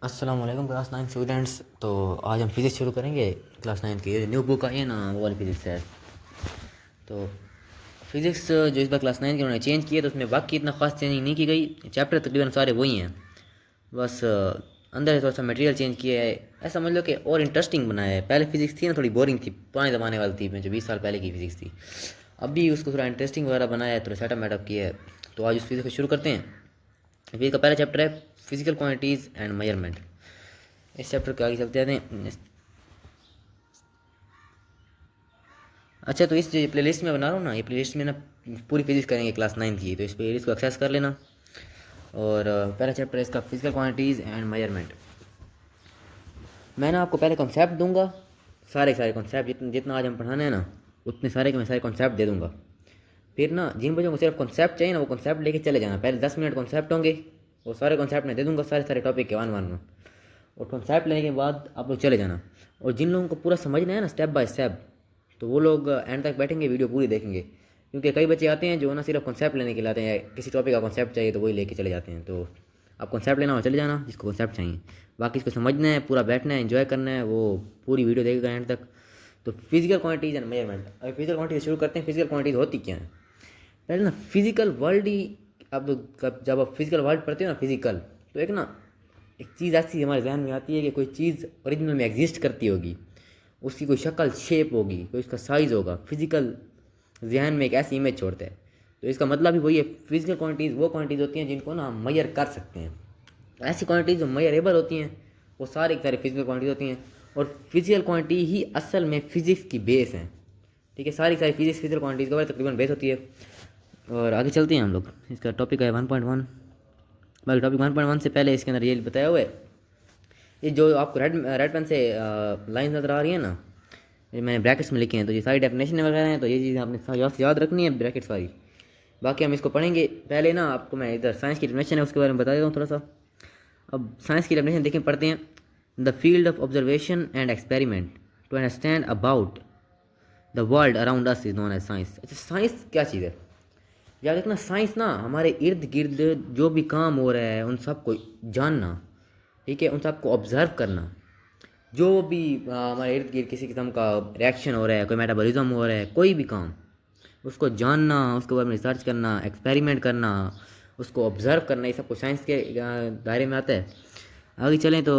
अस्सलाम वालेकुम class 9 students. तो आज हम फिज़िक्स शुरू करेंगे। क्लास 9 की ये न्यू बुक आई है ना, वो वाली फिज़िक्स है। तो फिज़िक्स जो इस बार क्लास 9 की उन्होंने चेंज किया, तो उसमें बाकी इतना खास चेंजिंग नहीं की गई। चैप्टर तकरीबन सारे वही हैं, बस अंदर से थोड़ा सा मटेरियल चेंज किया है। ऐसा समझ लो कि और इंटरेस्टिंग बनाया है। पहले फिज़िक्स थी ना, थोड़ी बोरिंग थी, पुराने ज़माने वाली थी, में जो 20 साल पहले की फिज़िक्स थी। अभी उसको थोड़ा इंटरेस्टिंग वगैरह बनाया है, थोड़ा सेटअप मेटअप किया है। तो आज उस फिज़िक्स को शुरू करते हैं। फिज़िक्स का पहला चैप्टर है फिजिकल क्वांटिटीज़ एंड मेजरमेंट। इस चैप्टर के आगे चलते हैं। अच्छा, तो इस जो प्लेलिस्ट में बना रहा हूँ ना, ये प्लेलिस्ट में ना पूरी फिजिक्स करेंगे क्लास 9 की। तो इस प्लेलिस्ट को एक्सेस कर लेना। और पहला चैप्टर है इसका फिजिकल क्वांटिटीज़ एंड मेजरमेंट। मैं ना आपको पहले कॉन्सेप्ट दूंगा, सारे कॉन्सेप्ट जितना जितना आज हम पढ़ाने हैं ना, उतने सारे के मैं सारे कॉन्सेप्ट दे दूंगा। फिर ना जिन बच्चों को सिर्फ कॉन्सेप्ट चाहिए ना, वो कॉन्सेप्ट लेके चले जाना। पहले 10 मिनट कॉन्सेप्ट होंगे, वो सारे कॉन्सेप्ट मैं दे दूंगा, सारे सारे टॉपिक के वन वन में। और कॉन्सेप्ट लेने के बाद आप लोग चले जाना। और जिन लोगों को पूरा समझना है ना स्टेप बाय स्टेप, तो वो लोग एंड तक बैठेंगे, वीडियो पूरी देखेंगे। क्योंकि कई बच्चे आते हैं जो ना सिर्फ कॉन्सेप्ट लेने के लिए आते हैं, या किसी टॉपिक का कॉन्सेप्ट चाहिए तो वही लेके चले जाते हैं। तो आप कॉन्सेप्ट लेना हो चले जाना जिसको कॉन्सेप्ट चाहिए। बाकी इसको समझना है, पूरा बैठना है, एंजॉय करना है, वो पूरी वीडियो देखेगा एंड तक। तो फिजिकल क्वांटिटीज़ एंड मेजरमेंट। अभी फिजिकल क्वांटिटीज शुरू करते हैं। फिजिकल क्वांटिटीज होती क्या है? पहले ना फिजिकल वर्ल्ड ही, अब जब आप फिजिकल वर्ल्ड पढ़ते हो ना, फिजिकल, तो एक चीज़ ऐसी हमारे जहन में आती है कि कोई चीज़ ओरिजिनल में एग्जिस्ट करती होगी, उसकी कोई शक्ल शेप होगी, कोई उसका साइज़ होगा। फिजिकल जहन में एक ऐसी इमेज छोड़ता है। तो इसका मतलब ही वही है। फिजिकल क्वांटिटीज़ वो क्वांटिटीज़ होती हैं जिनको ना हम मेजर कर सकते हैं। ऐसी क्वांटिटीज़ जो मेजरेबल होती हैं, वो सारी सारी फिजिकल क्वांटिटीज होती हैं। और फिजिकल क्वांटिटी ही असल में फिजिक्स की बेस हैं। ठीक है, सारी सारी फिजिकल क्वांटिटीज़ के बारे में तकरीबन बेस होती है। और आगे चलते हैं हम लोग। इसका टॉपिक है 1.1। बाकी टॉपिक 1.1 से पहले इसके अंदर ये बताया हुआ है, ये जो आपको रेड रेड पेन से लाइन नज़र आ रही है ना, ये मैंने ब्रैकेट्स में लिखे हैं। तो ये सारी डेफिनेशन वगैरह हैं, तो ये चीज़ आपने याद रखनी है, ब्रैकेट सारी। बाकी हम इसको पढ़ेंगे। पहले ना आपको मैं इधर साइंस की डेफिनेशन है उसके बारे में बता देता हूँ थोड़ा सा। अब साइंस की डेफिनेशन देखें, पढ़ते हैं। The field of observation and experiment to understand about the world around us is known as science. अच्छा, साइंस क्या चीज़ है? याद रखना, साइंस ना हमारे इर्द गिर्द जो भी काम हो रहा है उन सबको जानना। ठीक है, उन सबको ऑब्जर्व करना। जो भी हमारे इर्द गिर्द किसी किस्म का रिएक्शन हो रहा है, कोई मेटाबॉलिज्म हो रहा है, कोई भी काम, उसको जानना, उसके बारे में रिसर्च करना, एक्सपेरिमेंट करना, उसको ऑब्जर्व करना, ये सब कुछ साइंस के दायरे में आता है। आगे चलें तो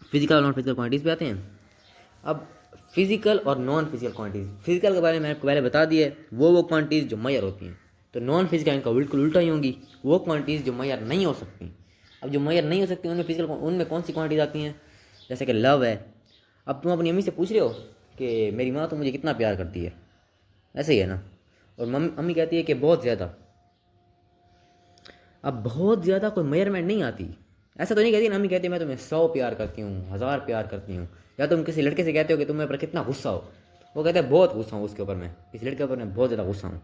फिजिकल और नॉन फिजिकल क्वांटिटीज़ पे आते हैं। अब फिजिकल और नॉन फिजिकल क्वांटिटीज़, फिजिकल के बारे में मैंने आपको पहले बता दिया है, वो क्वांटिटीज़ जो मेजर होती हैं। तो नॉन फिजिकल इनका बिल्कुल उल्टा ही होंगी, वो क्वांटिटीज़ जो मेजर नहीं हो सकती। अब जो मेजर नहीं हो सकती उनमें फिजिकल, उनमें कौन सी क्वांटिटीज़ आती हैं? जैसे कि लव है। अब तुम अपनी अम्मी से पूछ रहे हो कि मेरी माँ तो मुझे कितना प्यार करती है, ऐसे ही है ना। और अम्मी कहती है कि बहुत ज़्यादा। अब बहुत ज़्यादा कोई मेजरमेंट नहीं आती। ऐसा तो नहीं कहती ना, अम्मी कहती है मैं तुम्हें 100 प्यार करती हूँ, 1000 प्यार करती हूँ। या तुम किसी लड़के से कहते हो कि तुम मेरे पर कितना गुस्सा हो, वो कहते हैं बहुत गुस्सा हूँ उसके ऊपर, मैं इस लड़के के ऊपर मैं बहुत ज़्यादा गुस्सा हूँ।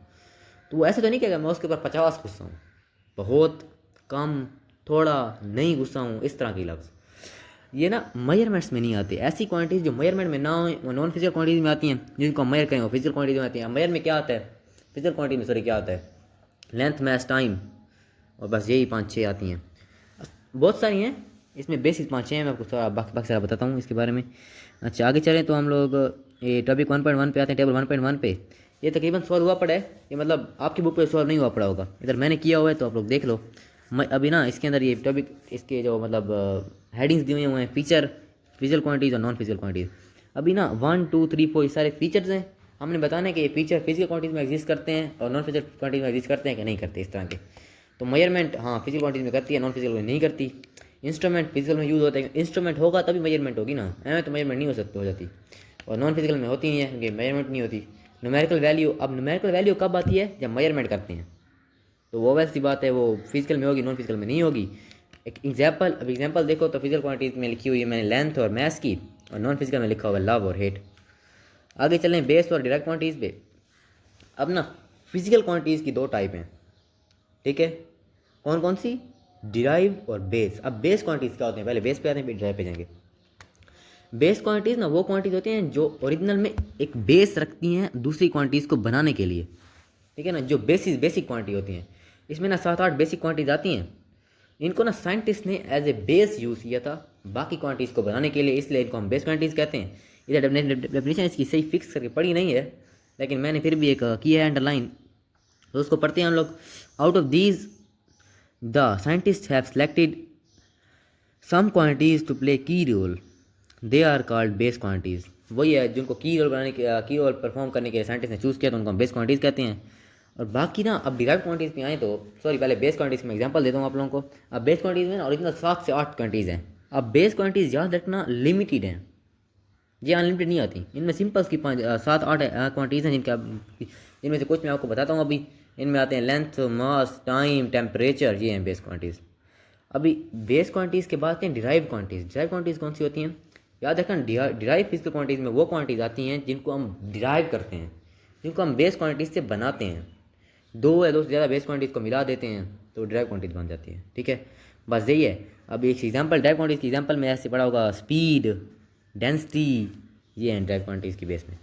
तो वो ऐसा तो नहीं कहेगा मैं उसके ऊपर 50 गुस्सा हूँ, बहुत कम, थोड़ा, नहीं गुस्सा हूँ, इस तरह के लफ्ज़ ये ना मेजरमेंट्स में नहीं आते। ऐसी क्वांटिटीज़ जो मेजरमेंट में ना हो, वो नॉन फिजिकल क्वांटिटीज़ में आती हैं, जिनको हम मेजर करें वो फिजिकल क्वांटिटीज में आती हैं। मेजर में क्या आता है? फिजिकल क्वांटिटी में सॉरी क्या आता है? लेंथ, मैस, टाइम, और बस यही 5-6 आती हैं। बहुत सारी हैं, इसमें बेसिक 5-6 हैं। मैं आपको थोड़ा बाकी सारा बताता हूँ इसके बारे में। अच्छा, आगे चलें तो हम लोग ये टॉपिक 1.1 पे आते हैं, टेबल 1.1 पे। ये तकरीबन सॉल्व हुआ पड़ा है, ये मतलब आपकी बुक पे सॉल्व नहीं हुआ पड़ा होगा, इधर मैंने किया हुआ है, तो आप लोग देख लो। मैं अभी ना इसके अंदर ये टॉपिक, इसके जो मतलब हेडिंग्स दिए हुए हैं, फीचर, फिजिकल क्वांटिटीज़ और नॉन फिजिकल क्वांटिटीज़। अभी ना 1, 2, 3, 4 ये सारे फीचर्स हैं। हमने बताना है कि ये फीचर फिजिकल क्वांटिटीज़ में एग्जिस्ट करते हैं और नॉन फिजिकल क्वांटिटीज़ में एग्जिस्ट करते हैं कि नहीं करते, इस तरह के। तो मेजरमेंट हाँ फिजिकल क्वांटिटीज़ में करती है, नॉन फिजिकल में नहीं करती। इंस्ट्रूमेंट फिजिकल में यूज़ होता है, इंस्ट्रूमेंट होगा तभी मेजरमेंट होगी ना, ऐਵੇਂ तो मेजरमेंट नहीं हो जाती। और नॉन फिजिकल में होती नहीं है क्योंकि मेजरमेंट नहीं होती। न्यूमेरिकल वैल्यू, अब न्यूमेरिकल वैल्यू कब आती है? जब मेजरमेंट करते हैं। तो वो वैसी बात है, वो फिजिकल में होगी, नॉन फिजिकल में नहीं होगी। एक एग्जाम्पल, अब एग्जाम्पल देखो तो फिजिकल क्वांटिटीज में लिखी हुई है मैंने लेंथ और मैथ की, और नॉन फिजिकल में लिखा हुआ है लव और हेट। आगे चलें बेस और डायरेक्ट क्वांटिटीज पे। अब ना फिजिकल क्वांटिटीज की दो टाइप हैं, ठीक है? कौन कौन सी? डिराइव और बेस। अब बेस क्वांटिटीज क्या होते हैं? पहले बेस पे आते हैं फिर डिराइव पे जाएंगे। बेस क्वांटिटीज ना वो क्वांटिटीज होती हैं जो ओरिजिनल में एक बेस रखती हैं दूसरी क्वांटिटीज को बनाने के लिए, ठीक है ना, जो बेसिक क्वांटिटी होती हैं। इसमें ना 7-8 बेसिक क्वांटिटीज आती हैं। इनको ना साइंटिस्ट ने एज ए बेस यूज़ किया था बाकी क्वांटिटीज़ को बनाने के लिए, इसलिए इनको हम बेस क्वांटिटीज़ कहते हैं। इधर डेफिनेशन इसकी सही फिक्स करके पढ़ी नहीं है, लेकिन मैंने फिर भी एक किया है अंडरलाइन, तो उसको पढ़ते हैं हम लोग। Out of these the scientist have selected some quantities to play key role, they are called base quantities. वही है जिनको की रोल बनाने के की रोल परफॉर्म करने के लिए साइंटिस्ट ने चूज़ किया, तो उनको हम बेस क्वांटिटीज़ कहते हैं। और बाकी ना अब डिराइव क्वांटिटीज़ पे आए तो सॉरी, पहले बेस क्वांटिटीज़ में एग्जांपल देता हूँ आप लोगों को। अब बेस क्वांटिटीज़ में ना ओरिजिनल 7 से 8 क्वांटिटीज़ हैं। अब बेस क्वांटिटीज़ याद रखना लिमिटेड हैं, ये अनलिमिटेड नहीं आती। इनमें सिंपल्स की 7-8 क्वांटिटीज़ हैं, जिनमें से कुछ मैं आपको बताता हूँ अभी। इनमें आते हैं लेंथ, मास, टाइम, टेम्परेचर, ये हैं बेस क्वांटिटीज़। अभी बेस क्वांटिटीज़ के बाद हैं डिराइव क्वांटिटीज़। डिराइव क्वांटिटीज़ कौन सी होती हैं? याद रखना, डिराइव फिजिकल क्वांटिटीज़ में वो क्वांटिटीज़ आती हैं जिनको हम डिराइव करते हैं, जिनको हम बेस क्वांटिटीज़ से बनाते हैं। 2 या 2 से ज़्यादा बेस क्वांटिटीज़ को मिला देते हैं तो डिराइव क्वांटिटीज़ बन जाती है। ठीक है, बस यही है। अब एक एग्जांपल डिराइव क्वांटिटीज़ की एग्जांपल में ऐसे पढ़ा होगा, स्पीड, डेंसिटी, ये हैं डिराइव क्वांटिटीज़ की बेस में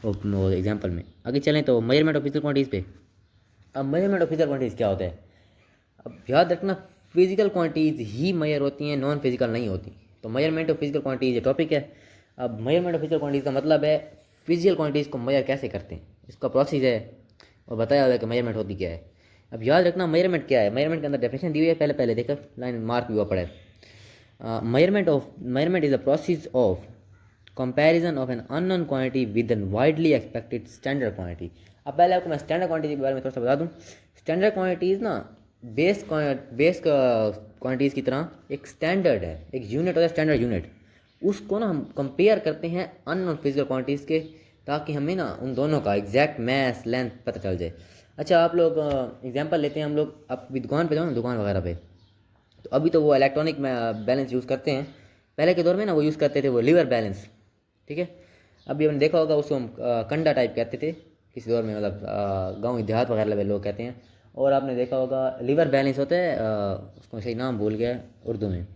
वो एग्जांपल में। आगे चलें तो मेजरमेंट ऑफ फिजिकल क्वांटिटीज़ पे। अब मेजरमेंट ऑफ फिजिकल क्वांटिटीज़ क्या होता है? अब याद रखना, फिजिकल क्वांटिटीज़ ही मेजर होती हैं, नॉन फिजिकल नहीं होती। तो मेजरमेंट ऑफ फिजिकल क्वांटिटीज़ ये टॉपिक है। अब मेजरमेंट ऑफ फिजिकल क्वांटिटीज़ का मतलब है फिजिकल क्वांटिटीज़ को मेजर कैसे करते हैं, इसका प्रोसेस है और बताया हुआ है कि मेजरमेंट होती क्या है। अब याद रखना मेजरमेंट क्या है। मेजरमेंट के अंदर डेफिनेशन दी हुई है, पहले देखकर लाइन मार्क भी हुआ पड़ा है। Measurement is the process of comparison of an unknown quantity with an widely expected standard quantity. अब पहले आपको मैं स्टैंडर्ड क्वांटिटी के बारे में थोड़ा सा बता दूं। स्टैंडर्ड क्वांटिटीज़ ना बेस क्वांटिटीज़ की तरह एक स्टैंडर्ड है, एक यूनिट होता है स्टैंडर्ड यूनिट। उसको ना हम कंपेयर करते हैं अननोन फिजिकल क्वांटिटीज़ के, ताकि हमें ना उन दोनों का एग्जैक्ट मैथ लेंथ पता चल जाए। अच्छा, आप लोग एग्जांपल लेते हैं हम लोग, आप भी दुकान पे जाओ ना, दुकान वगैरह पे, तो अभी तो वो इलेक्ट्रॉनिक बैलेंस यूज़ करते हैं। पहले के दौर में ना वो यूज़ करते थे वो लीवर बैलेंस। ठीक है, अभी हमने देखा होगा उसको हम कंडा टाइप कहते थे किसी दौर में, मतलब गाँव देहात वगैरह में लोग कहते हैं। और आपने देखा होगा लीवर बैलेंस होता है, उसको सही नाम भूल गया उर्दू में,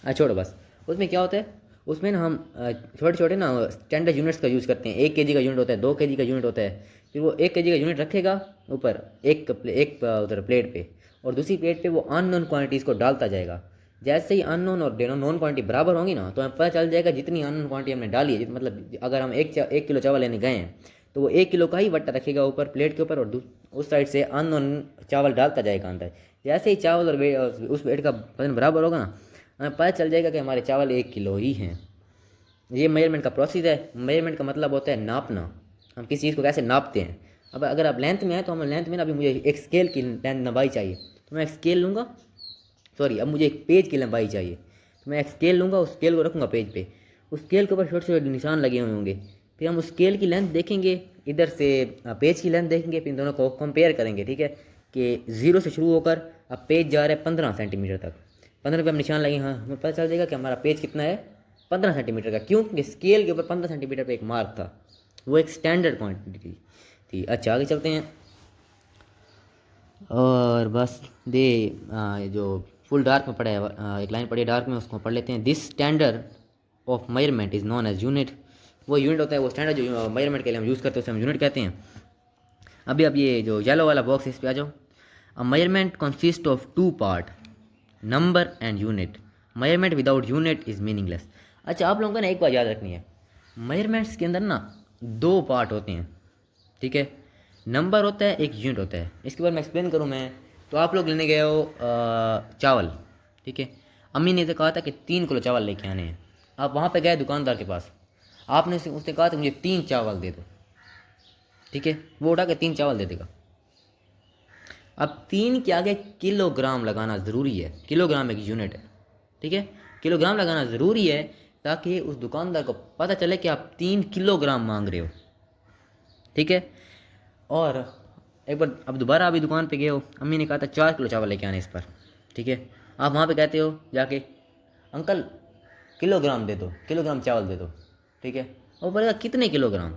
छोड़ो बस। उसमें क्या होता है, उसमें ना हम छोटे छोटे ना स्टैंडर्ड यूनिट्स का यूज़ करते हैं। 1 kg का यूनिट होता है, 2 kg का यूनिट होता है। फिर वो 1 kg का यूनिट रखेगा ऊपर एक उधर प्लेट पे, और दूसरी प्लेट पे वो अननोन क्वांटिटीज़ को डालता जाएगा। जैसे ही अननोन और नॉन क्वांटिटी बराबर होंगी ना, तो हमें पता चल जाएगा जितनी अननोन क्वांटिटी हमने डाली है। मतलब अगर हम 1 किलो चावल लेने गए हैं, तो वो 1 किलो का ही वट्टा रखेगा ऊपर प्लेट के ऊपर, और उस साइड से अननोन चावल डालता जाएगा अंदर। जैसे ही चावल और उस वेट का वजन बराबर होगा ना, हमें पता चल जाएगा कि हमारे चावल 1 किलो ही हैं। ये मेजरमेंट का प्रोसेस है। मेजरमेंट का मतलब होता है नापना, हम किसी चीज़ को कैसे नापते हैं। अब अगर आप लेंथ में हैं, तो हम लेंथ में ना, अभी मुझे एक स्केल की लेंथ लंबाई चाहिए, तो मैं एक स्केल लूँगा। सॉरी, अब मुझे एक पेज की लंबाई चाहिए, तो मैं एक स्केल लूँगा, उस स्केल को रखूँगा पेज पे। उस स्केल के ऊपर छोटे छोटे निशान लगे हुए होंगे। फिर हम उस स्केल की लेंथ देखेंगे, इधर से पेज की लेंथ देखेंगे, फिर इन दोनों को कंपेयर करेंगे। ठीक है, कि 0 से शुरू होकर अब पेज जा रहा है 15 सेंटीमीटर तक। 15 पे हम निशान लगे, हाँ हमें पता चल जाएगा कि हमारा पेज कितना है, 15 सेंटीमीटर का। क्यों? क्योंकि स्केल के ऊपर 15 सेंटीमीटर पे एक मार्क था, वो एक स्टैंडर्ड क्वांटिटी थी। अच्छा, आगे चलते हैं। और बस जो फुल डार्क में पढ़ा है, एक लाइन पढ़ी है डार्क में, उसको पढ़ लेते हैं। This standard of measurement is known as unit. वो यूनिट होता है, वो स्टैंडर्ड जो मेजरमेंट के लिए हम यूज़ करते हैं उसे हम यूनिट कहते हैं। अभी अब ये जो येलो वाला बॉक्स है इस पे आ जाओ। अ measurement consist of 2 part, number and unit. Measurement without unit is meaningless. अच्छा, आप लोगों को ना एक बात याद रखनी है, मेजरमेंट्स के अंदर ना 2 पार्ट होते हैं। ठीक है, नंबर होता है, एक यूनिट होता है। इसके बाद मैं एक्सप्लेन करूँ मैं, तो आप लोग लेने गए हो चावल। ठीक है, अम्मी ने तो कहा था कि 3 किलो चावल लेके आने हैं। आप वहाँ पे गए दुकानदार के पास, आपने उसने कहा था मुझे 3 चावल दे दो। ठीक है, वो उठा के 3 चावल दे देगा। अब 3 के आगे किलोग्राम लगाना ज़रूरी है। किलोग्राम एक यूनिट है। ठीक है, किलोग्राम लगाना ज़रूरी है, ताकि उस दुकानदार को पता चले कि आप 3 किलोग्राम मांग रहे हो। ठीक है, और एक बार अब दोबारा अभी दुकान पे गए हो, अम्मी ने कहा था 4 किलो चावल लेके आने इस पर। ठीक है, आप वहाँ पे कहते हो जाके, अंकल किलोग्राम दे दो, किलोग्राम चावल दे दो। ठीक है, और बोलेगा कितने किलोग्राम।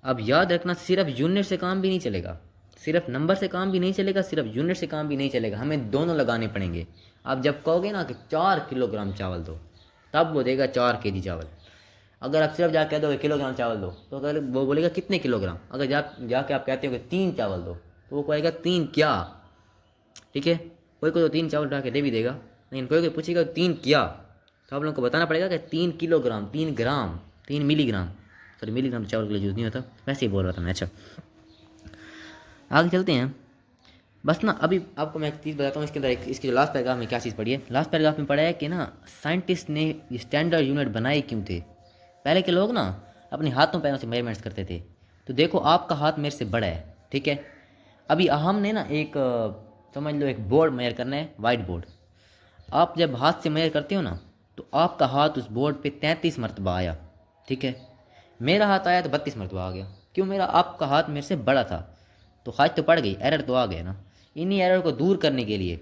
अब याद रखना, सिर्फ यूनिट से काम भी नहीं चलेगा, सिर्फ नंबर से काम भी नहीं चलेगा, सिर्फ यूनिट से काम भी नहीं चलेगा, हमें दोनों लगाने पड़ेंगे। आप जब कहोगे ना कि 4 किलोग्राम चावल दो, तब वो देगा 4 kg चावल। अगर आप सिर्फ जाके कह दो किलोग्राम चावल दो, तो अगर वो बोलेगा कितने किलोग्राम। अगर जाके आप कहते हो कि 3 चावल दो, तो वो कहेगा 3 क्या। ठीक है, कोई कोई तो 3 चावल उठा के दे भी देगा, लेकिन कोई कोई पूछेगा 3 क्या, तो आप लोगों को बताना पड़ेगा कि 3 किलोग्राम, 3 ग्राम, 3 मिलीग्राम, सॉरी मिलीग्राम तो चावल के लिए यूज़ नहीं होता, वैसे ही बोल रहा था मैं। अच्छा आगे चलते हैं। बस ना अभी आपको मैं एक चीज़ बताता हूँ, इसके अंदर इसकी जो लास्ट पैराग्राफ में क्या चीज़ पढ़ी है। लास्ट पैराग्राफ में पढ़ा है कि ना साइंटिस्ट ने स्टैंडर्ड यूनिट बनाए क्यों थे। पहले के लोग ना अपने हाथों पैरों से मेजरमेंट्स करते थे, तो देखो आपका हाथ मेरे से बड़ा है, ठीक है। अभी हमने ना एक समझ लो एक बोर्ड मेजर करना है, वाइट बोर्ड। आप जब हाथ से मेजर करते हो ना, तो आपका हाथ उस बोर्ड पे 33 मरतबा आया, ठीक है। मेरा हाथ आया तो 32 मरतबा आ गया, क्यों, मेरा आपका हाथ मेरे से बड़ा था, तो खाज तो पड़ गई, एरर तो आ गया ना। इन्हीं एरर को दूर करने के लिए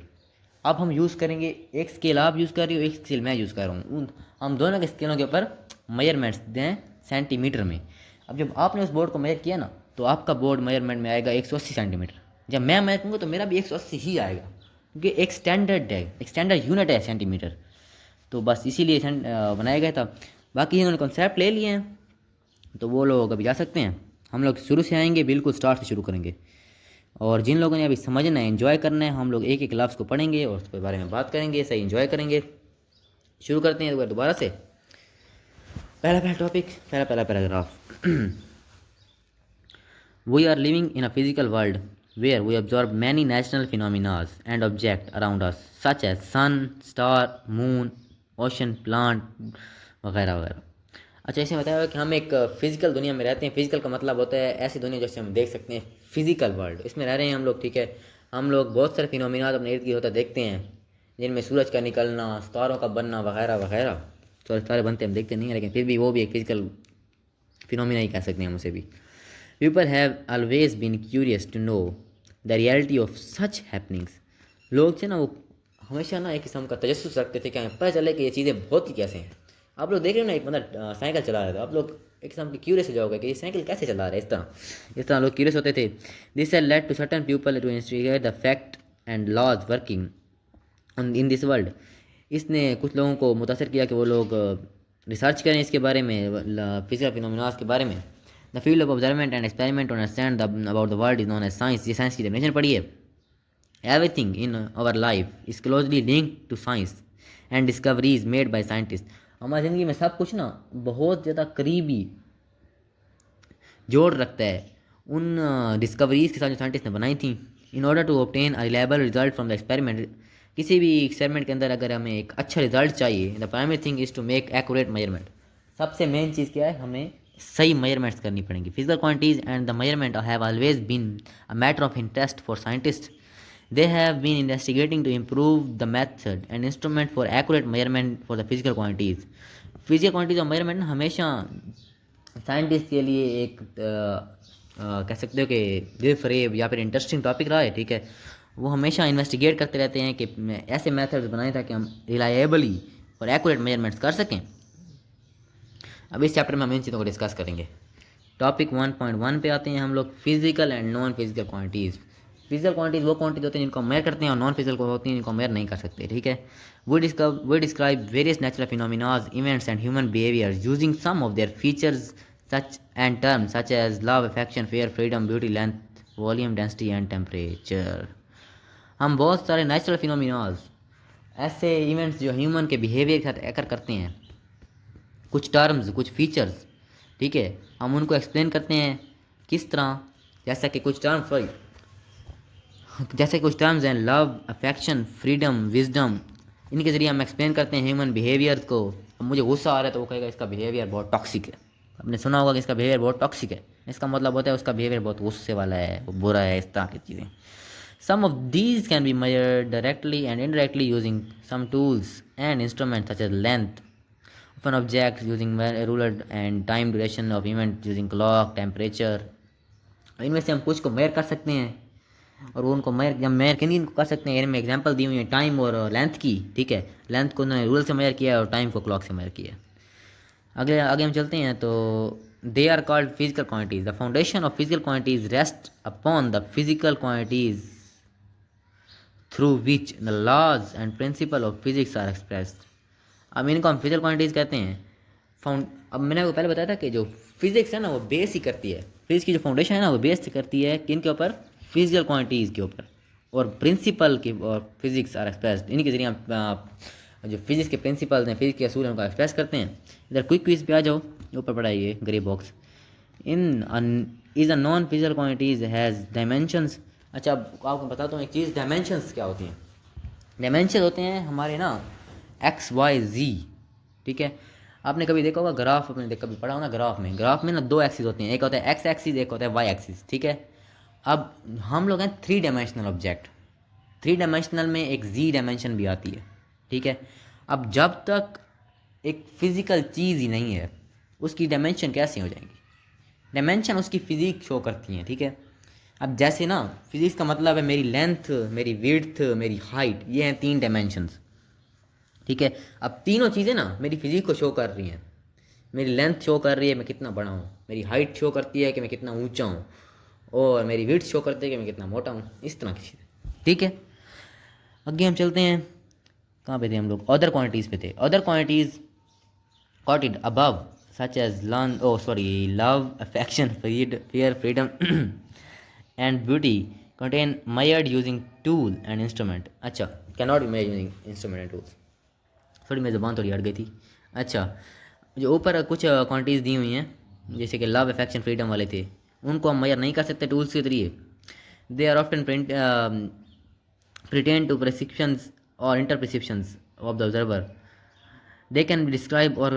अब हम यूज़ करेंगे, एक स्केल आप यूज़ कर रही हो, एक स्केल मैं यूज़ कर रहा हूँ, हम दोनों के स्केलों के ऊपर मेजरमेंट्स दें सेंटीमीटर में। अब जब आपने उस बोर्ड को मेजर किया ना, तो आपका बोर्ड मेजरमेंट में आएगा 180 सेंटीमीटर। जब मैं मेजर करूँगा तो मेरा भी 180 ही आएगा, क्योंकि एक स्टैंडर्ड है, एक स्टैंडर्ड यूनिट है सेंटीमीटर। तो बस इसीलिए बनाया गया था। बाकी इन्होंने कॉन्सेप्ट ले लिए हैं, तो वो लोग अभी जा सकते हैं। हम लोग शुरू से आएंगे, बिल्कुल स्टार्ट से शुरू करेंगे। और जिन लोगों ने अभी समझना है, एंजॉय करना है, हम लोग एक एक लफ्ज़ को पढ़ेंगे और उसके बारे में बात करेंगे, सही एंजॉय करेंगे। शुरू करते हैं एक बार दोबारा से। पहला टॉपिक, पहला paragraph. We are living in a physical world where we observe many natural phenomena and objects around us such as sun, star, moon, ocean, plant वगैरह वगैरह। अच्छा, इसमें बताया हुआ कि हम एक फिजिकल दुनिया में रहते हैं। फिजिकल का मतलब होता है ऐसी दुनिया जैसे हम देख सकते हैं, फिजिकल वर्ल्ड, इसमें रह रहे हैं हम लोग, ठीक है। हम लोग बहुत सारे फिनोमिना अपने इर्द गिर्द होता देखते हैं, जिनमें सूरज का निकलना, तारों का बनना वगैरह वगैरह। तो तारे बनते हम देखते नहीं हैं, लेकिन फिर भी वो भी एक फिजिकल फिनोमिना ही कह सकते हैं हम उसे भी। People have always been curious to know the reality of such happenings. लोग थे ना, वो हमेशा ना एक किस्म का तजस्सुस रखते थे कि हमें पता चले कि ये चीज़ें होती कैसे हैं। आप लोग देख रहे हो ना, एक बंदा साइकिल चला रहा था, आप लोग एक किस्म की क्यूरियस हो जाओगे कि ये साइकिल कैसे चला रहा है। इस तरह लोग क्यूरियस होते थे। This had led to certain people to investigate the fact and laws working in this world. इसने कुछ लोगों को मुतासर किया कि वो लोग रिसर्च करें इसके बारे में, फिजिकल फिनोमिना के बारे में। The field of observement and experiment to understand about the world is known as science. ये साइंस की डेफिनेशन पढ़ी है। Everything in our life is closely linked to science and discoveries made by scientist. हमारी ज़िंदगी में सब कुछ ना बहुत ज़्यादा करीबी जोड़ रखता है उन डिस्कवरीज के साथ जो साइंटिस्ट ने बनाई थी। In order to obtain a reliable result from the experiment, किसी भी एक्सपेरिमेंट के अंदर अगर हमें एक अच्छा रिजल्ट चाहिए, the primary thing is to make accurate measurement. सबसे मेन चीज़ क्या है, हमें सही मेजरमेंट्स करनी पड़ेंगी। Physical quantities and the measurement have always been a matter of interest for scientist. They have been investigating to improve the method and instrument for accurate measurement for the physical quantities. Physical quantities और measurement ना हमेशा scientist के लिए एक कह सकते हो कि दिल फरेब या फिर इंटरेस्टिंग टॉपिक रहा है, ठीक है। वो हमेशा इन्वेस्टिगेट करते रहते हैं कि ऐसे मेथड्स बनाए ताकि हम रिलायबली और एक्यूरेट मेजरमेंट्स कर सकें। अब इस चैप्टर में हम इन चीज़ों को डिस्कस करेंगे। टॉपिक 1.1 पे आते हैं हम लोग, physical and non physical quantities. Physical quantities वो क्वांटिटी होती हैं जिनको मेयर करते हैं, और नॉन फिजिकल होती हैं जिनको मेयर नहीं कर सकते, ठीक है। We describe various natural phenomenas, events and human behaviour using some of their features such and terms such as love, affection, fear, freedom, beauty, length, volume, density and temperature. हम बहुत सारे नेचुरल फिनोमिनाज, ऐसे events जो human के behaviour के साथ एकर करते हैं, कुछ टर्म्स, कुछ फीचर्स, ठीक है, हम उनको एक्सप्लेन करते हैं किस तरह, जैसा कि कुछ टर्म्स हैं लव, अफेक्शन, फ्रीडम, विजडम, इनके ज़रिए हम एक्सप्लेन करते हैं ह्यूमन बिहेवियर को। अब मुझे गुस्सा आ रहा है तो वो कहेगा इसका बिहेवियर बहुत टॉक्सिक है। आपने सुना होगा कि इसका बिहेवियर बहुत टॉक्सिक है, इसका मतलब होता है उसका बिहेवियर बहुत गुस्से वाला है, वो बुरा है, इस तरह की चीज़ें। Some of these can be measured directly and indirectly using some tools and instrument such as length of an object using ruler and time duration of event using clock, temperature. इनमें से हम कुछ को मेयर कर सकते हैं और वो उनको मेयर किन को कर सकते हैं। इनमें एग्जांपल दी हुई है टाइम और लेंथ की, ठीक है। लेंथ को उन्होंने रूल से मेयर किया है और टाइम को क्लॉक से मेयर किया है। आगे हम चलते हैं तो they are called physical quantities. The foundation of physical quantities rest upon the physical quantities through which the laws and principle of physics are expressed. अब इनको हम फिजिकल क्वांटिटीज कहते हैं। अब मैंने आपको पहले बताया था कि जो फिजिक्स है ना वो बेस ही करती है, फिजिक्स की जो फाउंडेशन है ना वो बेस करती है किन के ऊपर, फिजिकल क्वांटिटीज़ के ऊपर। और प्रिंसिपल की और फिजिक्स आर एक्सप्रेस्ड, इन्हीं के जरिए आप जो फिजिक्स के प्रिंसिपल्स हैं, फिजिक्स के असूल हैं, उनको एक्सप्रेस करते हैं। इधर क्विक क्विज पे आ जाओ, ऊपर पड़ा है ये grey box. In is a non physical quantities has dimensions. अच्छा, अब आपको बताता हूँ एक चीज़, डायमेंशंस क्या होती हैं। डायमेंशन होते हैं हमारे ना एक्स वाई जी, ठीक है। आपने कभी देखा होगा ग्राफ, आपने कभी पढ़ा हो ना, ग्राफ में ना दो एक्सिस होते हैं, एक होता है एक्स एक्सिस, एक होता है वाई एक्सिस, ठीक है। अब हम लोग हैं three dimensional object, three dimensional में एक जी डायमेंशन भी आती है, ठीक है। अब जब तक एक फिजिकल चीज़ ही नहीं है, उसकी डायमेंशन कैसे हो जाएंगी। डायमेंशन उसकी फिजिक शो करती हैं, ठीक है। अब जैसे ना फिजिक्स का मतलब है मेरी लेंथ, मेरी विड्थ, मेरी हाइट, ये हैं तीन डायमेंशंस, ठीक है। अब तीनों चीज़ें ना मेरी फिजिक को शो कर रही हैं। मेरी लेंथ शो कर रही है मैं कितना बड़ा हूँ, मेरी हाइट शो करती है कि मैं कितना ऊंचा हूँ, और मेरी विड्थ शो करती है कि मैं कितना मोटा हूँ, इस तरह की चीज़ें, ठीक है। आगे हम चलते हैं, कहाँ पे थे हम लोग, अदर क्वांटिटीज़ पे थे। Other quantities quoted above such as love, affection, fear, freedom and beauty contain measured using tool and instrument। अच्छा, cannot be measured using instrument and tools। थोड़ी मेरी ज़बान थोड़ी अड़ गई थी। अच्छा, जो ऊपर कुछ क्वांटिटीज़ दी हुई हैं, जैसे कि लव, अफेक्शन, फ्रीडम वाले थे, उनको हम मेजर नहीं कर सकते टूल्स के जरिए। They are often pretend to perceptions or interperceptions of the observer। They can be described or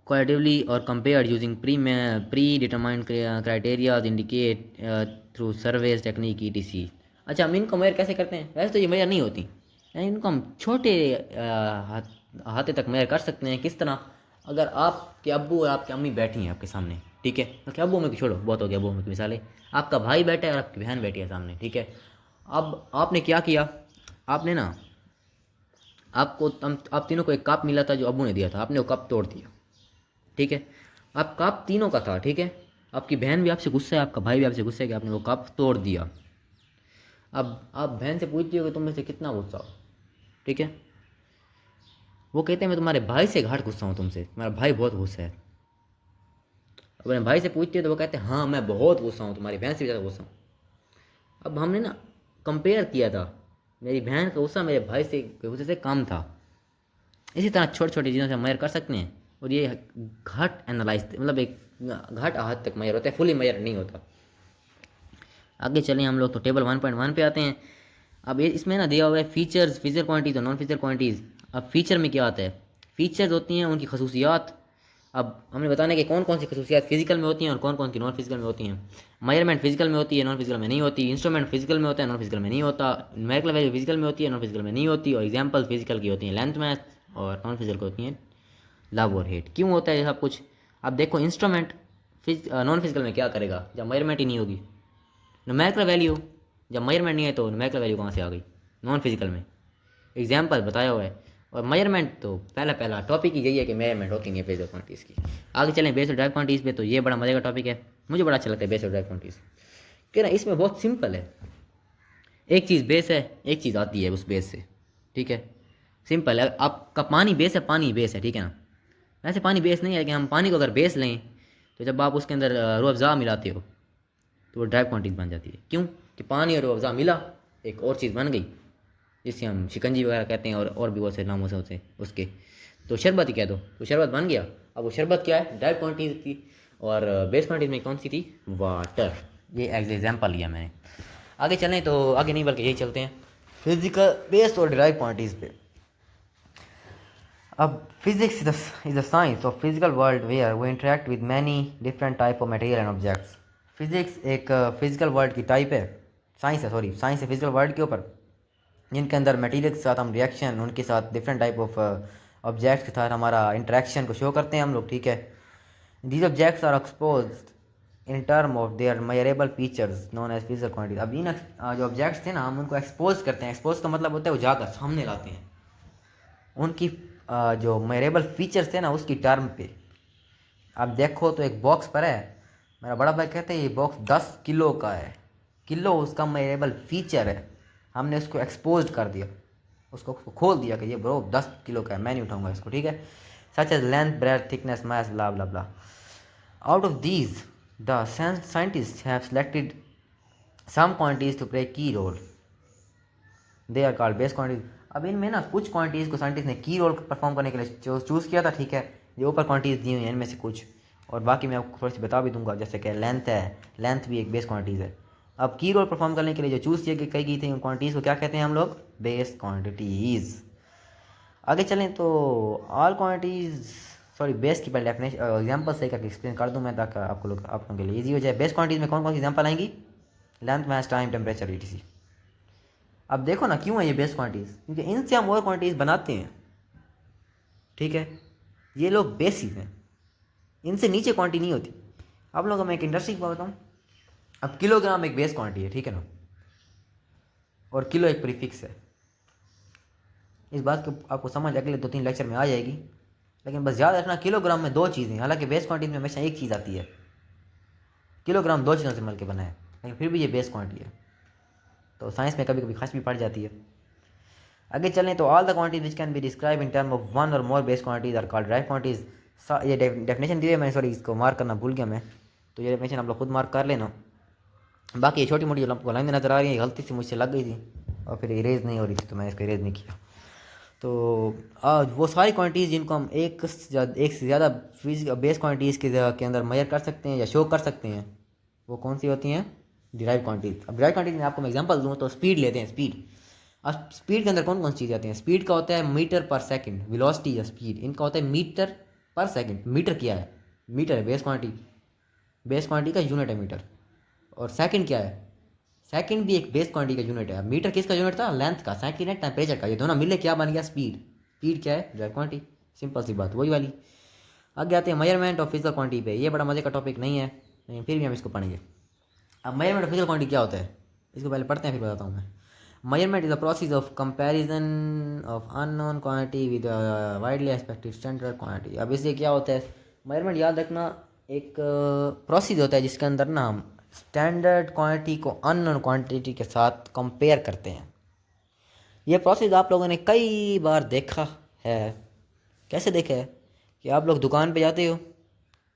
qualitatively or compared using predetermined criteria indicate through surveys technique etc। अच्छा, हम इनको मेजर कैसे करते हैं, वैसे तो ये मेजर नहीं होती, यानी इनको हम छोटे हाथे तक मेजर कर सकते हैं। किस तरह, अगर आपके अब्बू और आपकी अम्मी बैठी हैं आपके सामने, ठीक है, आपके अब्बू अम्मी को छोड़ो, बहुत हो गया अब्बू अम्मी की मिसालें, आपका भाई बैठा है और आपकी बहन बैठी है सामने, ठीक है। अब आपने क्या किया, आपने ना आप तीनों को एक कप मिला था जो अब्बू ने दिया था, आपने वो कप तोड़ दिया, ठीक है। अब कप तीनों का था, ठीक है। आपकी बहन भी आपसे गुस्सा है, आपका भाई भी आपसे गुस्सा है कि आपने वो कप तोड़ दिया। अब आप बहन से पूछती हो कि तुम में से कितना गुस्सा हो, ठीक है। वो कहते हैं मैं तुम्हारे भाई से घाट गुस्सा हूँ तुमसे, तुम्हारा भाई बहुत गुस्सा है। अपने भाई से पूछती है तो वो कहते हैं हाँ मैं बहुत गुस्सा हूँ, तुम्हारी बहन से भी ज़्यादा गुस्सा हूँ। अब हमने ना कंपेयर किया था, मेरी बहन का गुस्सा मेरे भाई से गुस्से से कम था। इसी तरह छोटी छोटी चीज़ों से हम मेजर कर सकते हैं, और ये घट एनालाइज, मतलब एक घट आहत तक मेजर होता है, फुली मेजर नहीं होता। आगे चलें हम लोग तो टेबल 1.1 पे आते हैं। अब ये इसमें ना दिया हुआ है फीचर्स, फिजिकल क्वांटिटीज और नॉन फिजिकल क्वांटिटीज़। अब फीचर में क्या आता है, फीचर्स होती हैं उनकी खसूसियात। अब हमने बताना कि कौन कौन सी खसूसियात फिजिकल में होती हैं और कौन कौन सी नॉन फिजिकल में होती हैं। मेजरमेंट फिजिकल में होती है, नॉन फिजिकल में नहीं होती। इंस्ट्रूमेंट फिजिकल में होता है, नॉन फिजिकल में नहीं होता। न्यूमेरिकल वैल्यू फिजिकल में होती है, नॉन फिजिकल में नहीं होती। और एग्जाम्पल फिजिकल की होती हैं, लेंथ मैथ, और नॉन फिजिकल की होती हैं लव और हेट। क्यों होता है ये सब कुछ, अब देखो इंस्ट्रूमेंट नॉन फिजिकल में क्या करेगा जब मेजरमेंट ही नहीं होगी। न्यूमेरिकल वैल्यू जब मेजरमेंट नहीं है तो न्यूमेरिकल वैल्यू कहाँ से आ गई नॉन फिजिकल में, एग्जाम्पल बताया हुआ है। और मेजरमेंट तो पहला टॉपिक ही यही है कि मेजरमेंट होती है बेस ऑफ क्वांटिटीज़ की। आगे चलें बेस ऑफ ड्राइव क्वांटिटीज़ पे, तो ये बड़ा मजे का टॉपिक है, मुझे बड़ा अच्छा लगता है बेस ऑफ ड्राइव क्वांटिटीज़, कि ना इसमें बहुत सिंपल है। एक चीज़ बेस है, एक चीज़ आती है उस बेस से, ठीक है। सिंपल है, आपका पानी बेस है, पानी बेस है, ठीक है ना। वैसे पानी बेस नहीं है कि हम पानी को अगर बेस लें तो जब आप उसके अंदर रूह अफ़ज़ा मिलाते हो तो वो ड्राइव क्वांटिटी बन जाती है। क्यों कि पानी और रूह अफ़ज़ा मिला, एक और चीज़ बन गई जिसे हम शिकंजी वगैरह कहते हैं, और भी बहुत से नामों से होते उसके, तो शरबत ही कह दो, तो शरबत बन गया। अब वो शरबत क्या है, ड्राइव क्वांटिटी थी, और बेस क्वांटिटी में कौन सी थी, वाटर। ये एग्जाम्पल लिया मैंने। आगे चलें तो आगे नहीं बल्कि यही चलते हैं फिजिकल बेस और ड्राइव क्वांटिटीज़ पे। अब physics is the science of physical world where we interact with many different type of material and objects. Physics एक फिजिकल वर्ल्ड की टाइप है, साइंस है, सॉरी साइंस है फिजिकल वर्ल्ड के ऊपर, जिनके अंदर मटेरियल के साथ हम रिएक्शन, उनके साथ डिफरेंट टाइप ऑफ ऑब्जेक्ट्स के साथ हमारा इंटरेक्शन को शो करते हैं हम लोग, ठीक है। These objects are exposed in term of their measurable features known as physical quantities. अब इन जो ऑब्जेक्ट्स थे ना, हम उनको एक्सपोज करते हैं। एक्सपोज का मतलब होता है उजागर, सामने लाते हैं उनकी जो मेजरेबल फीचर्स थे ना उसकी टर्म पे। अब देखो तो एक बॉक्स पर है, मेरा बड़ा भाई कहते हैं ये बॉक्स 10 किलो का है, किलो उसका मेजरेबल फीचर है, हमने उसको एक्सपोज कर दिया, उसको खोल दिया कि ये ब्रो 10 किलो का है, मैं नहीं उठाऊंगा इसको, ठीक है। Such as length, breadth, thickness, mass, blah blah blah. Out of these the scientist have selected some quantities to play key role. They are called base quantities. अब इनमें ना कुछ क्वांटिटीज़ को साइंटिस्ट ने की रोल परफॉर्म करने के लिए चूज़ किया था, ठीक है। ये ऊपर क्वांटिटीज़ दी हुई हैं इनमें से कुछ, और बाकी मैं आपको थोड़ी सी बता भी दूंगा। जैसे कि लेंथ है, लेंथ भी एक बेस क्वांटिटीज़ है। अब की रोल परफॉर्म करने के लिए जो चूज़ किए कही गई थी उन क्वांटिटीज़ को क्या कहते हैं हम लोग? Base quantities. आगे चलें तो ऑल क्वांटिटीज़, सॉरी बेस की पहले डेफिनेशन एग्जांपल सही करके एक्सप्लेन कर दूं मैं, ताकि आप लोगों के लिए ईजी हो जाए। बेस क्वांटिटीज़ में कौन कौन सी एग्जांपल आएंगी? लेंथ, मास, टाइम, टेम्परेचर, ईटीसी। अब देखो ना क्यों है ये बेस क्वांटिटीज़, क्योंकि इनसे हम और क्वांटिटीज़ बनाते हैं, ठीक है। ये लोग बेसिक हैं, इनसे नीचे क्वांटिटी नहीं होती। आप लोगों को मैं एक इंडस्ट्री की बात बताऊँ। अब किलोग्राम एक बेस क्वांटिटी है, ठीक है ना, और किलो एक प्रीफिक्स है। इस बात को आपको समझ अगले 2-3 लेक्चर में आ जाएगी, लेकिन बस याद रखना किलोग्राम में दो चीज़ें, हालांकि बेस क्वांटिटी में हमेशा एक चीज़ आती है। किलोग्राम दो चीज़ों से मिलकर बना है, लेकिन फिर भी ये बेस क्वांटिटी है, तो साइंस में कभी कभी खास भी पड़ जाती है। आगे चलें तो all the quantities which can be describe in term of one or more base quantities are called derived quantities. ये डेफिनेशन दी है, मैं सॉरी इसको मार्क करना भूल गया मैं, तो ये डेफिनेशन आप लोग खुद मार्क कर लेना। बाकी ये छोटी मोटी जो आपको लाइन नजर आ रही है गलती से मुझसे लग गई थी और फिर इरेज नहीं हो रही थी, तो मैंने इसको इरेज नहीं किया। तो वो सारी क्वांटिटीज़ जिनको हम एक से ज़्यादा फिजिकल बेस क्वांटिटीज़ के अंदर मेजर कर सकते हैं या शो कर सकते हैं, वो कौन सी होती हैं? Derive quantities. अब डिराइव क्वांटिटीज में आपको मैं एग्जांपल दूँ तो स्पीड लेते हैं, स्पीड। अब स्पीड के अंदर कौन कौन सी चीज़ें आती हैं? स्पीड का होता है मीटर पर सेकंड, वेलोसिटी या स्पीड इनका होता है मीटर पर सेकंड। मीटर क्या है? मीटर है बेस क्वांटिटी, बेस क्वांटिटी का यूनिट है मीटर। और सेकंड क्या है? सेकंड भी एक बेस क्वांटिटी का यूनिट है। मीटर किसका यूनिट था? लेंथ का। सेकंड है टेम्परेचर का। ये दोनों मिले क्या बन गया? स्पीड। स्पीड क्या है? Drive quantity. सिंपल सी बात वही वाली। आगे आते हैं मेजरमेंट ऑफ फिजिकल क्वांटिटी पे। ये बड़ा मजे का टॉपिक नहीं है, लेकिन फिर भी हम इसको पढ़ेंगे। अब मेजरमेंट ऑफ फिजिकल क्वांटिटी क्या होता है, इसको पहले पढ़ते हैं फिर बताता हूँ मैं। Measurement is the process of comparison of unknown quantity with widely expected standard quantity. अब इससे क्या होता है? मेजरमेंट याद रखना एक प्रोसेस होता है जिसके अंदर ना हम स्टैंडर्ड क्वांटिटी को अननोन क्वांटिटी के साथ कंपेयर करते हैं। ये प्रोसेस आप लोगों ने कई बार देखा है। कैसे देखा है? कि आप लोग दुकान पे जाते हो,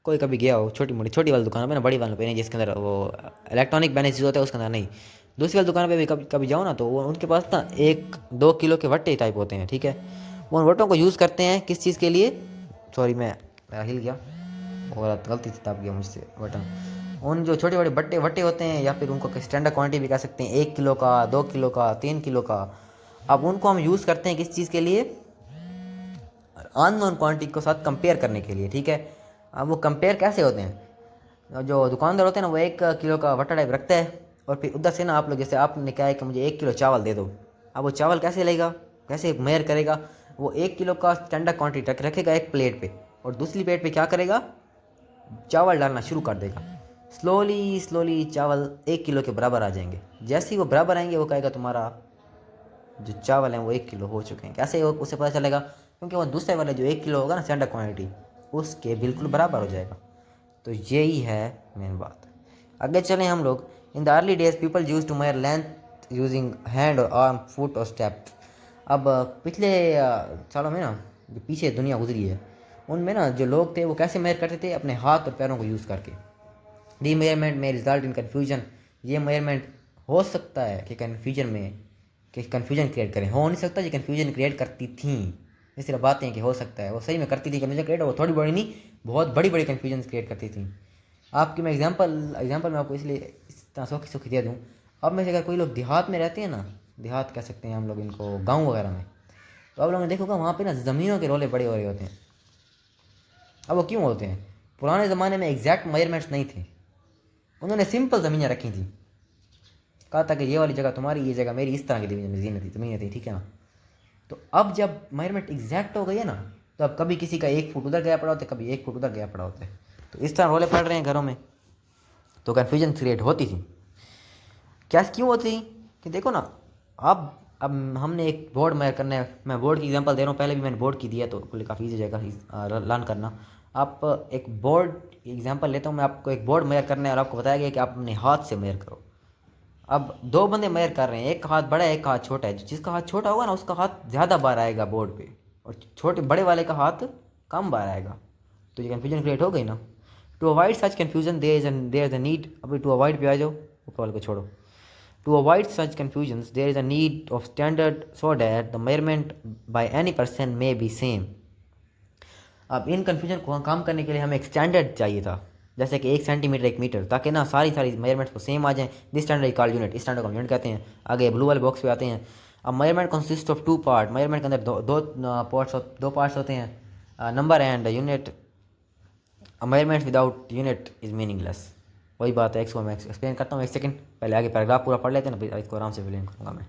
कोई कभी गया हो छोटी वाली दुकान पे ना, बड़ी वालों पे नहीं, जिसके अंदर वो इलेक्ट्रॉनिक बेनिफिट होता है उसके अंदर नहीं। दूसरी वाली दुकान पे भी कभी कभी जाओ ना, तो वो उनके पास ना 1-2 किलो के वट्टे टाइप होते हैं, ठीक है। वो उन वट्टों को यूज़ करते हैं किस चीज़ के लिए? सॉरी मैं हिल गया और गलती से दब गया मुझसे बटन। उन जो छोटे बड़े बट्टे वट्टे होते हैं, या फिर उनको स्टैंडर्ड क्वांटिटी भी कह सकते हैं, 1 किलो का, 2 किलो का, 3 किलो का। अब उनको हम यूज़ करते हैं किस चीज़ के लिए? अननोन क्वांटिटी के साथ कंपेयर करने के लिए, ठीक है। अब वो कंपेयर कैसे होते हैं? जो दुकानदार होते हैं ना, वो 1 किलो का वट्टा टाइप रखता है, और फिर उधर से ना आप लोग, जैसे आपने कहा है कि मुझे 1 किलो चावल दे दो। अब वो चावल कैसे लेगा, कैसे मेयर करेगा? वो 1 किलो का स्टैंडर्ड क्वांटिटी रखेगा एक प्लेट पे, और दूसरी प्लेट पे क्या करेगा? चावल डालना शुरू कर देगा। स्लोली स्लोली चावल 1 किलो के बराबर आ जाएंगे। जैसे ही वो बराबर आएंगे, वो कहेगा तुम्हारा जो चावल है वो 1 किलो हो चुके हैं। कैसे उसे पता चलेगा? क्योंकि वो दूसरे वाले जो 1 किलो होगा ना स्टैंडर्ड क्वांटिटी, उसके बिल्कुल बराबर हो जाएगा। तो यही है मेन बात। आगे चलें हम लोग। In the early days people use to measure length using hand और आर्म, फुट और स्टेप। अब पिछले सालों में ना, जो पीछे दुनिया गुजरी है, उनमें ना जो लोग थे वो कैसे मेयर करते थे? अपने हाथ और पैरों को यूज़ करके। दी मेयरमेंट में रिजल्ट इन कन्फ्यूजन। ये मेयरमेंट हो सकता है कि कन्फ्यूजन क्रिएट करें, हो नहीं सकता। ये कन्फ्यूजन क्रिएट करती थी। इस तरह बातें हैं कि हो सकता है, वो सही में करती थी कन्फ्यूजन क्रिएट, वो थोड़ी बड़ी नहीं, बहुत बड़ी बड़ी कन्फ्यूजन क्रिएट करती थी। आपकी मैं एग्जांपल में आपको इसलिए इस तरह सौखी दे दूँ। अब में से अगर कोई लोग देहात में रहते हैं ना, देहात कह सकते हैं हम लोग इनको, गाँव वगैरह में, तो आप लोगों ने देखोगा वहाँ पे ना ज़मीनों के रोले बड़े हो रहे होते हैं। अब वो क्यों होते हैं? पुराने ज़माने में एग्जैक्ट मेजरमेंट्स नहीं थे, उन्होंने सिंपल ज़मीनें रखी थी। कहा था कि ये वाली जगह तुम्हारी, ये जगह मेरी, इस तरह की ज़मीनें थी, ठीक है ना। तो अब जब मेजरमेंट एग्जैक्ट हो गई है ना, तो अब कभी किसी का 1 फुट उधर गया पड़ा होता है, कभी 1 फुट उधर गया पड़ा होता है। तो इस तरह रोले पड़ रहे हैं घरों में, तो कन्फ्यूजन क्रिएट होती थी। क्या क्यों होती थी? कि देखो ना, अब हमने एक बोर्ड मेजर करना है। मैं बोर्ड की एग्जांपल दे रहा हूँ, पहले भी मैंने बोर्ड की दिया, तो काफ़ी ईजी जाएगा लर्न करना। आप एक बोर्ड एग्जांपल लेता हूँ मैं, आपको एक बोर्ड मेजर करना है और आपको बताया गया कि आप अपने हाथ से मेजर करो। अब 2 बंदे मेजर कर रहे हैं, एक का हाथ बड़ा है, एक का हाथ छोटा है। जिसका हाथ छोटा होगा ना, उसका हाथ ज़्यादा बार आएगा बोर्ड पे, और बड़े वाले का हाथ कम बार आएगा। तो ये कन्फ्यूजन क्रिएट हो गई ना। To avoid such confusion there is a need. अभी टू अवॉइड पे आ जाओ, ऊपर वाले को छोड़ो। To avoid such confusions, there is a need of standard so that the measurement by any person may be same. अब इन कन्फ्यूजन को काम करने के लिए हमें एक स्टैंडर्ड चाहिए था, जैसे कि 1 सेंटीमीटर 1 मीटर, ताकि ना सारी मेजरमेंट्स को सेम आ जाएं. This standard is called unit. इस स्टैंडर्ड को यूनिट कहते हैं. आगे ब्लू वाले बॉक्स पे आते हैं. अब measurement consist of 2 part. Measurement के अंदर दो पार्ट्स होते हैं, number and unit. Measurement without unit is meaningless. वही बात है. इसको मैं एक्सप्लेन करता हूँ 1 सेकंड. पहले आगे पैराग्राफ पूरा पढ़ लेते हैं ना, फिर इसको आराम से एक्सप्लेन करूँगा मैं.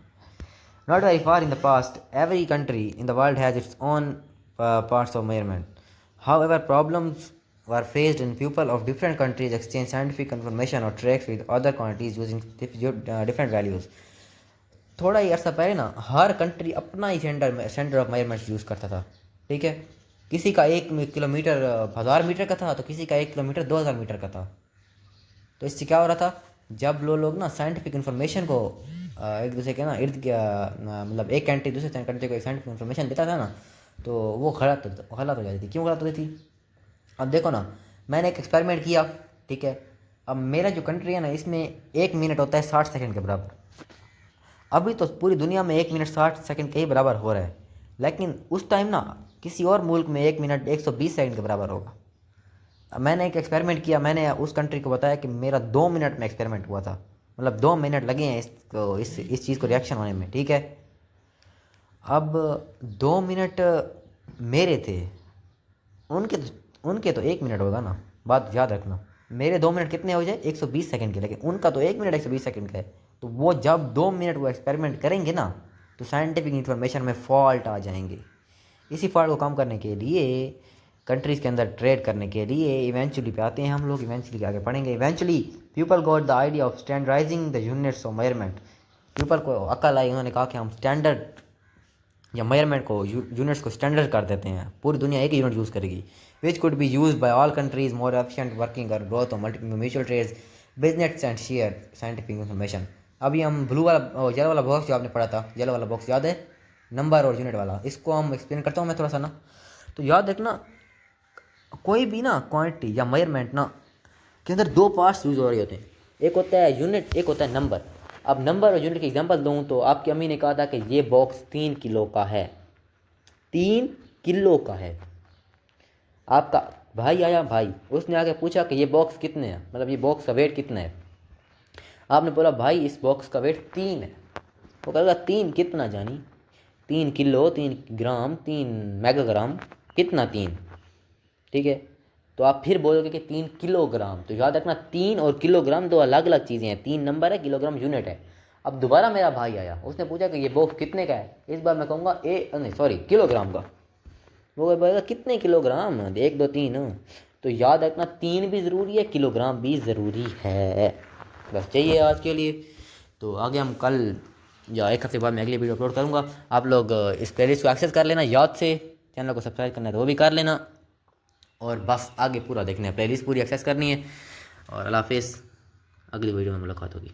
Not very far in the past every country in the world has its own parts of measurement. However, problems were faced when people of different countries exchange scientific information or tracks with other countries using different values. थोड़ा ही अर्सा पहले ना हर country अपना ही centre of measurements use करता था. ठीक है, किसी का 1 किलोमीटर 1000 मीटर का था, तो किसी का 1 किलोमीटर 2000 मीटर का था. तो इससे क्या हो रहा था, जब लोग ना साइंटिफिक इन्फॉर्मेशन को एक दूसरे के ना मतलब एक कंट्री दूसरे कंट्री को एक साइंटिफिक इन्फॉर्मेशन देता था ना, तो वो गलत हो जाती थी. क्यों गलत होती थी? अब देखो ना, मैंने एक एक्सपेरिमेंट किया. ठीक है, अब मेरा जो कंट्री है ना, इसमें 1 मिनट होता है 60 सेकंड के बराबर. अभी तो पूरी दुनिया में 1 मिनट 60 सेकंड के ही बराबर हो रहा है, लेकिन उस टाइम ना किसी और मुल्क में 1 मिनट 120 सेकंड के बराबर होगा. अब मैंने एक एक्सपेरिमेंट किया. मैंने उस कंट्री को बताया कि मेरा 2 मिनट में एक्सपेरिमेंट हुआ था, मतलब 2 मिनट लगे हैं इस चीज़ को रिएक्शन होने में. ठीक है, अब 2 मिनट मेरे थे, उनके तो 1 मिनट होगा ना. बात याद रखना, मेरे 2 मिनट कितने हो जाए 120 सेकंड के, लेकिन उनका तो 1 मिनट 120 सेकंड का है. तो वो जब 2 मिनट वो एक्सपेरिमेंट करेंगे ना, तो साइंटिफिक इंफॉर्मेशन में फॉल्ट आ जाएंगे. इसी फॉल्ट को कम करने के लिए, कंट्रीज़ के अंदर ट्रेड करने के लिए, इवेंचुअली पे आते हैं हम लोग. इवेंचुअली आगे पढ़ेंगे. Eventually people got the idea of standardising the units of measurement. People को अकल आई, उन्होंने कहा कि हम स्टैंडर्ड या मेजरमेंट को यूनिट्स को स्टैंडर्ड कर देते हैं. पूरी दुनिया एक ही यूनिट यूज़ करेगी, which could be use by all countries more efficient working और growth of multiple mutual trades business and share scientific information. अभी हम येलो वाला बॉक्स जो आपने पढ़ा था, येलो वाला बॉक्स याद है, नंबर और यूनिट वाला, इसको हम एक्सप्लेन करता हूँ मैं थोड़ा सा ना. तो याद रखना, कोई भी ना क्वांटिटी या मेजरमेंट ना के अंदर 2 पार्ट्स यूज हो रहे होते हैं. एक होता है यूनिट, एक होता है नंबर. अब नंबर और यूनिट की एग्जांपल दूं तो आपकी अम्मी ने कहा था कि ये बॉक्स 3 किलो का है. 3 किलो का है. आपका भाई आया, भाई उसने आके पूछा कि ये बॉक्स कितने हैं, मतलब ये बॉक्स का वेट कितना है. आपने बोला भाई इस बॉक्स का वेट 3 है. वो कहेगा 3 कितना जानी, 3 किलो, 3 ग्राम, 3 मेगाग्राम, कितना 3. ठीक है, तो आप फिर बोलोगे कि 3 किलोग्राम. तो याद रखना 3 और किलोग्राम 2 अलग अलग चीज़ें हैं. 3 नंबर है, किलोग्राम यूनिट है. अब दोबारा मेरा भाई आया, उसने पूछा कि ये बॉक्स कितने का है. इस बार मैं कहूँगा किलोग्राम का. वो बोलेगा कितने किलोग्राम, 1 2 3. तो याद रखना 3 भी ज़रूरी है, किलोग्राम भी ज़रूरी है. बस चाहिए आज के लिए. तो आगे हम कल या 1 हफ्ते बाद मैं अगली वीडियो अपलोड करूँगा. आप लोग इस प्लेलिस्ट को एक्सेस कर लेना याद से. चैनल को सब्सक्राइब करना है तो वो भी कर लेना, और बस आगे पूरा देखना है, प्लेलिस्ट पूरी एक्सेस करनी है. और अल्लाह हाफिज़, अगली वीडियो में मुलाकात होगी.